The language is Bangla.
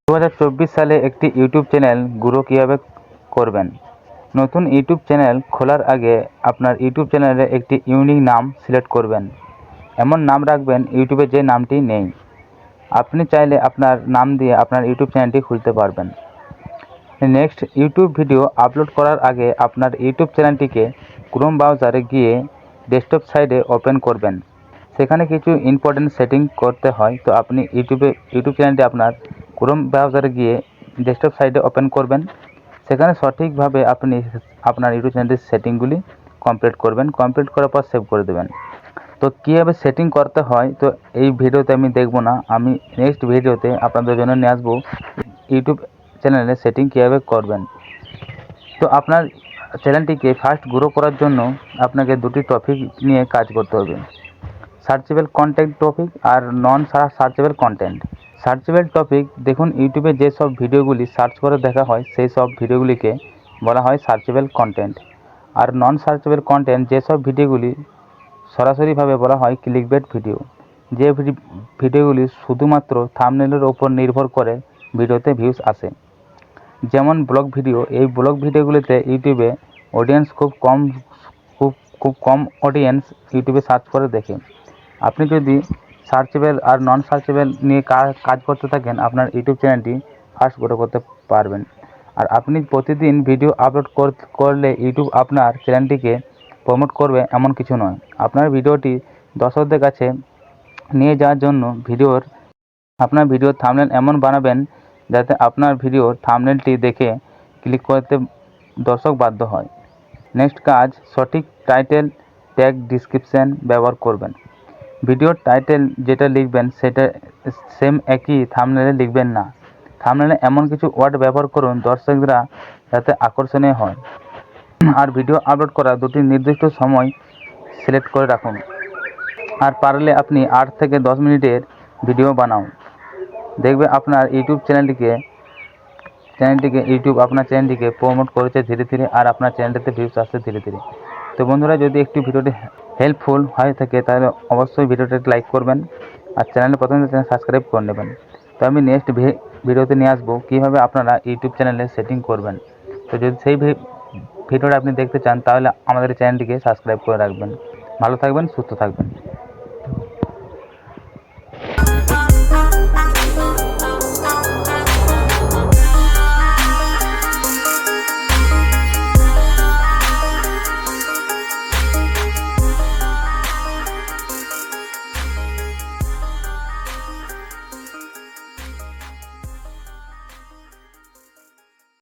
2024 সালে একটি ইউটিউব চ্যানেল গ্রো কীভাবে করবেন। নতুন ইউটিউব চ্যানেল খোলার আগে আপনার ইউটিউব চ্যানেলে একটি ইউনিক নাম সিলেক্ট করবেন। এমন নাম রাখবেন ইউটিউবে যে নামটি নেই। আপনি চাইলে আপনার নাম দিয়ে আপনার ইউটিউব চ্যানেলটি খুলতে পারবেন। নেক্সট, ইউটিউব ভিডিও আপলোড করার আগে আপনার ইউটিউব চ্যানেলটিকে ক্রোম ব্রাউজারে গিয়ে ডেস্কটপ সাইডে ওপেন করবেন। সেখানে কিছু ইম্পর্টেন্ট সেটিং করতে হয়, তো আপনি ইউটিউব চ্যানেলটি আপনার ক্রোম ব্রাউজারে গিয়ে ডেস্কটপ সাইডে ওপেন করবেন। সেখানে সঠিকভাবে আপনি আপনার ইউটিউব চ্যানেলটির সেটিংগুলি কমপ্লিট করবেন। কমপ্লিট করার পর সেভ করে দেবেন। তো কীভাবে সেটিং করতে হয়, তো এই ভিডিওতে আমি দেখব না, আমি নেক্সট ভিডিওতে আপনাদের জন্য নিয়ে আসবো ইউটিউব চ্যানেলে সেটিং কীভাবে করবেন। তো আপনার চ্যানেলটিকে ফার্স্ট গ্রো করার জন্য আপনাকে দুটি টপিক নিয়ে কাজ করতে হবে, সার্চেবল কন্টেন্ট টপিক আর নন সার্চেবল কন্টেন্ট। সার্চেবল টপিক, দেখুন ইউটিউবে যেসব ভিডিওগুলি সার্চ করে দেখা হয় সেই সব ভিডিওগুলিকে বলা হয় সার্চেবল কন্টেন্ট। আর নন সার্চেবল কন্টেন্ট যেসব ভিডিওগুলি সরাসরিভাবে বলা হয় ক্লিকবেট ভিডিও, যে ভিডিওগুলি শুধুমাত্র থাম্বনেলের ওপর নির্ভর করে ভিডিওতে ভিউজ আসে। যেমন ব্লগ ভিডিও, এই ব্লগ ভিডিওগুলিতে ইউটিউবে অডিয়েন্স খুব কম অডিয়েন্স ইউটিউবে সার্চ করে দেখে। আপনি যদি সার্চেবল আর নন সার্চেবল নিয়ে কাজ করতে থাকেন, আপনার ইউটিউব চ্যানেলটি ফার্স্ট গ্রো করতে পারবেন। আর আপনি প্রতিদিন ভিডিও আপলোড করলে ইউটিউব আপনার চ্যানেলটিকে প্রমোট করবে এমন কিছু নয়। আপনার ভিডিওটি দর্শকদের কাছে নিয়ে যাওয়ার জন্য আপনার ভিডিওর থাম্বনেল এমন বানাবেন যাতে আপনার ভিডিওর থাম্বনেলটি দেখে ক্লিক করতে দর্শক বাধ্য হয়। নেক্সট কাজ, সঠিক টাইটেল, ট্যাগ, ডিসক্রিপশন ব্যবহার করবেন। ভিডিওর টাইটেল যেটা লিখবেন সেটা সেম একই থাম্বনেলে লিখবেন না। থাম্বনেলে এমন কিছু ওয়ার্ড ব্যবহার করুন দর্শকরা যাতে আকর্ষণীয় হয়। আর ভিডিও আপলোড করার দুটি নির্দিষ্ট সময় সিলেক্ট করে রাখুন। আর পারলে আপনি 8 থেকে 10 মিনিটের ভিডিও বানান। দেখবে আপনার ইউটিউব চ্যানেলটিকে ইউটিউব আপনার চ্যানেলটিকে প্রমোট করেছে ধীরে ধীরে, আর আপনার চ্যানেলটিতে ভিউজ আসছে ধীরে ধীরে। তো বন্ধুরা, যদি একটি ভিডিওটি হেল্পফুল হয়ে থাকে তাহলে অবশ্যই ভিডিওটাকে লাইক করবেন আর চ্যানেলে প্রথমে সাবস্ক্রাইব করে নেবেন। তো আমি নেক্সট ভিডিওতে নিয়ে আসবো কীভাবে আপনারা ইউটিউব চ্যানেলে সেটিং করবেন। তো যদি সেই ভিডিওটা আপনি দেখতে চান তাহলে আমাদের চ্যানেলটিকে সাবস্ক্রাইব করে রাখবেন। ভালো থাকবেন, সুস্থ থাকবেন।